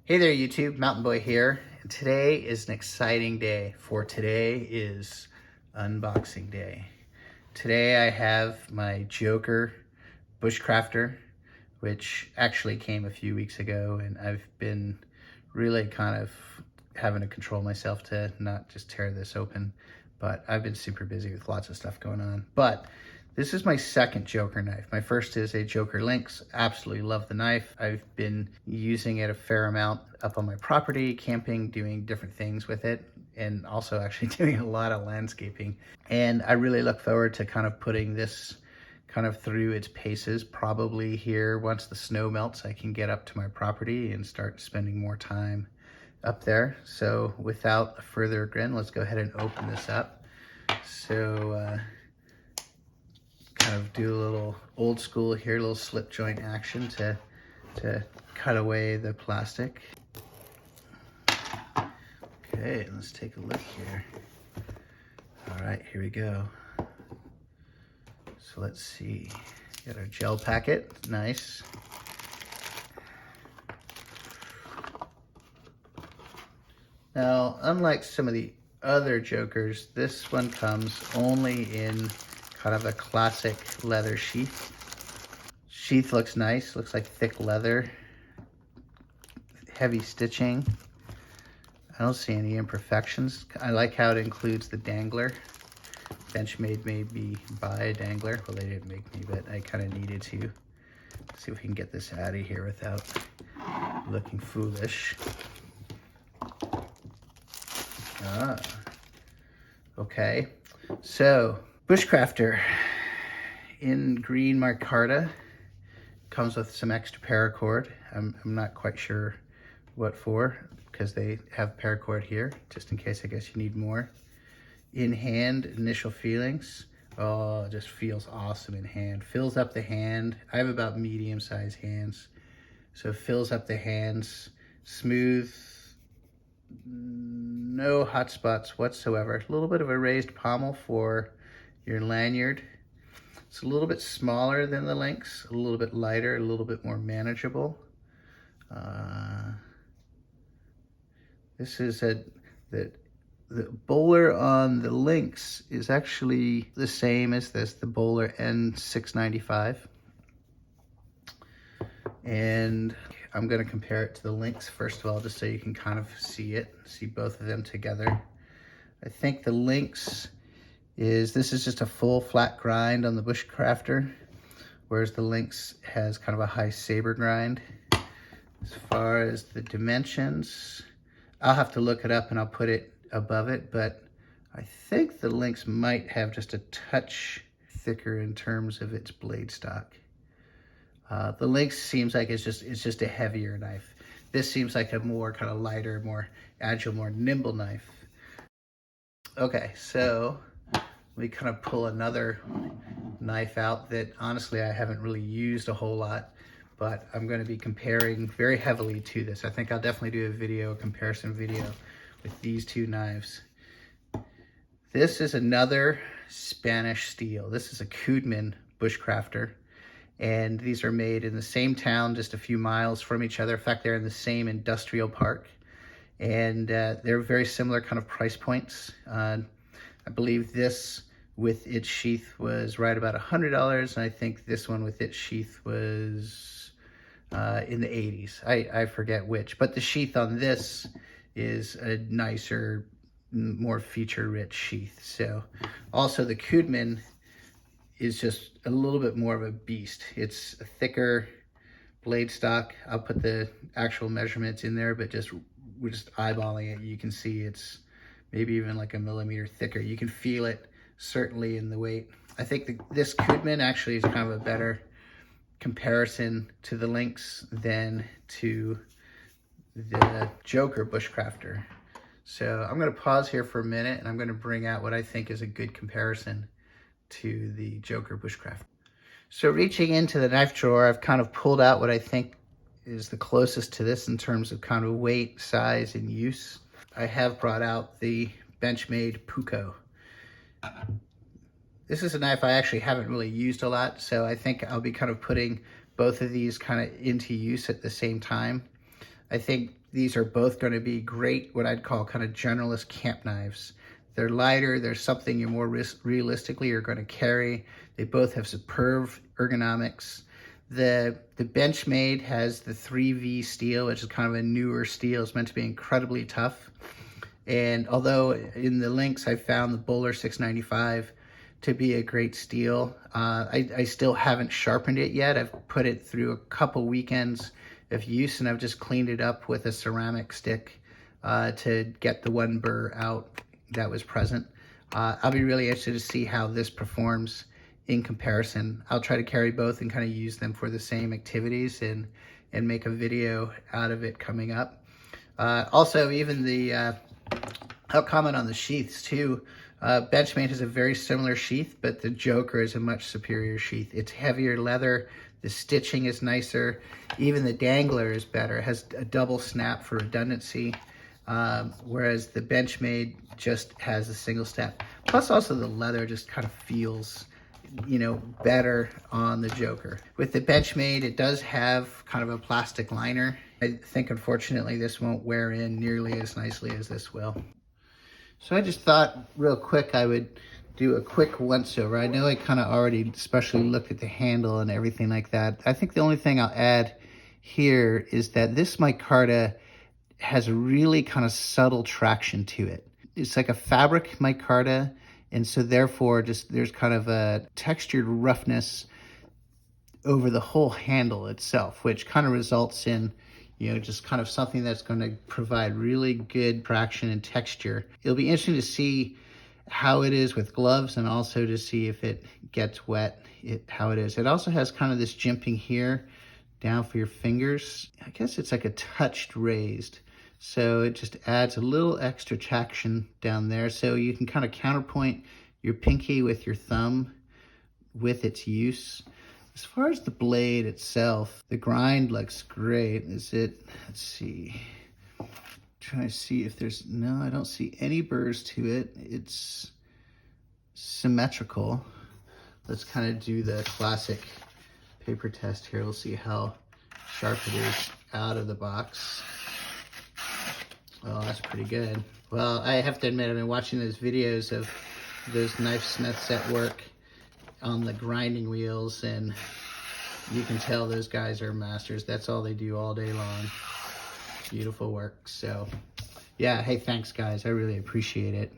Hey there YouTube, Mountain Boy here. And today is an exciting day, for today is unboxing day. Today I have my Joker Bushcrafter, which actually came a few weeks ago, and I've been really kind of having to control myself to not just tear this open, but I've been super busy with lots of stuff going on. But this is my second Joker knife. My first is a Joker Lynx. Absolutely love the knife. I've been using it a fair amount up on my property, camping, doing different things with it, and also actually doing a lot of landscaping. And I really look forward to kind of putting this kind of through its paces. Probably here, once the snow melts, I can get up to my property and start spending more time up there. So without further ado, let's go ahead and open this up. So, kind of do a little old school here, a little slip joint action to cut away the plastic. Okay, let's take a look here. All right, here we go. So let's see, got our gel packet, nice. Now, unlike some of the other Jokers, this one comes only in kind of a classic leather sheath. Sheath looks nice, looks like thick leather, heavy stitching. I don't see any imperfections. I like how it includes the dangler. Benchmade made me buy a dangler. Well, they didn't make me, but I kind of needed to. Let's see if we can get this out of here without looking foolish. Okay, so Bushcrafter in green micarta, comes with some extra paracord. I'm not quite sure what for, because they have paracord here, just in case I guess you need more. In hand, initial feelings. Oh, it just feels awesome in hand. Fills up the hand. I have about medium-sized hands, so it fills up the hands. Smooth, no hot spots whatsoever. A little bit of a raised pommel for your lanyard. It's a little bit smaller than the Lynx, a little bit lighter, a little bit more manageable. This is the bowler on the Lynx is actually the same as this, the bowler N695. And I'm going to compare it to the Lynx first of all, just so you can kind of see both of them together. I think the Lynx this is just a full flat grind on the Bushcrafter, whereas the Lynx has kind of a high saber grind. As far as the dimensions, I'll have to look it up and I'll put it above it, but I think the Lynx might have just a touch thicker in terms of its blade stock. The Lynx seems like it's just a heavier knife. This seems like a more kind of lighter, more agile, more nimble knife. Okay, so we kind of pull another knife out that honestly I haven't really used a whole lot, but I'm going to be comparing very heavily to this. I think I'll definitely do a comparison video with these two knives. This is another Spanish steel. This is a Cudeman Bushcrafter, and these are made in the same town, just a few miles from each other. In fact, they're in the same industrial park, and they're very similar kind of price points. I believe this with its sheath was right about $100, and I think this one with its sheath was in the 80s. I forget which, but the sheath on this is a nicer, more feature-rich sheath. So also the Cudeman is just a little bit more of a beast. It's a thicker blade stock. I'll put the actual measurements in there, but we're just eyeballing it. You can see it's maybe even like a millimeter thicker. You can feel it certainly in the weight. I think this Cudeman actually is kind of a better comparison to the Lynx than to the Joker Bushcrafter. So I'm going to pause here for a minute, and I'm going to bring out what I think is a good comparison to the Joker Bushcrafter. So reaching into the knife drawer, I've kind of pulled out what I think is the closest to this in terms of kind of weight, size, and use. I have brought out the Benchmnade Pukko. This is a knife I actually haven't really used a lot, so I think I'll be kind of putting both of these kind of into use at the same time. I think these are both going to be great, what I'd call kind of generalist camp knives. They're lighter, they're something you're more realistically are going to carry. They both have superb ergonomics. The Benchmade has the 3V steel, which is kind of a newer steel. It's meant to be incredibly tough. And although in the Lynx I found the Bowler 695 to be a great steel, I still haven't sharpened it yet. I've put it through a couple weekends of use, and I've just cleaned it up with a ceramic stick to get the one burr out that was present. I'll be really interested to see how this performs in comparison. I'll try to carry both and kind of use them for the same activities and make a video out of it coming up. Also, even the, I'll comment on the sheaths too. Benchmade has a very similar sheath, but the Joker is a much superior sheath. It's heavier leather, the stitching is nicer, even the dangler is better. It has a double snap for redundancy, whereas the Benchmade just has a single snap. Plus also the leather just kind of feels, you know, better on the Joker. With the Benchmade, it does have kind of a plastic liner. I think unfortunately this won't wear in nearly as nicely as this will. So I just thought real quick I would do a quick once over. I know I kind of already especially looked at the handle and everything like that. I think the only thing I'll add here is that this micarta has a really kind of subtle traction to it. It's like a fabric micarta, and so therefore just there's kind of a textured roughness over the whole handle itself, which kind of results in, you know, just kind of something that's going to provide really good traction and texture. It'll be interesting to see how it is with gloves, and also to see if it gets wet, how it is. It also has kind of this jimping here down for your fingers. I guess it's like a touched raised. So it just adds a little extra traction down there. So you can kind of counterpoint your pinky with your thumb with its use. As far as the blade itself, the grind looks great. Let's see. Trying to see if there's, no, I don't see any burrs to it. It's symmetrical. Let's kind of do the classic paper test here. We'll see how sharp it is out of the box. Oh, that's pretty good. Well, I have to admit, I've been watching those videos of those knife smiths at work on the grinding wheels, and you can tell those guys are masters. That's all they do all day long. Beautiful work. So yeah, hey, thanks guys. I really appreciate it.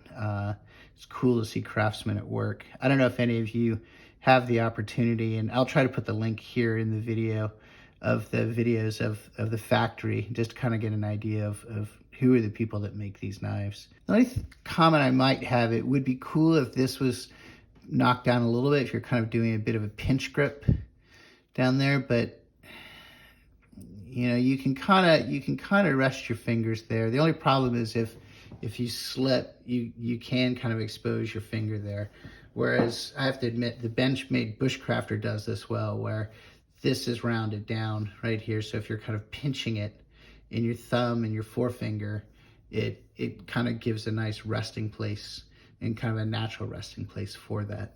It's cool to see craftsmen at work. I don't know if any of you have the opportunity, and I'll try to put the link here in the video of the videos of the factory, just to kind of get an idea of who are the people that make these knives. The only comment I might have, it would be cool if this was knocked down a little bit, if you're kind of doing a bit of a pinch grip down there, but you know, you can kind of rest your fingers there. The only problem is if you slip, you can kind of expose your finger there. Whereas I have to admit, the Benchmade Bushcrafter does this well, where this is rounded down right here. So if you're kind of pinching it in your thumb and your forefinger, it kind of gives a nice resting place and kind of a natural resting place for that.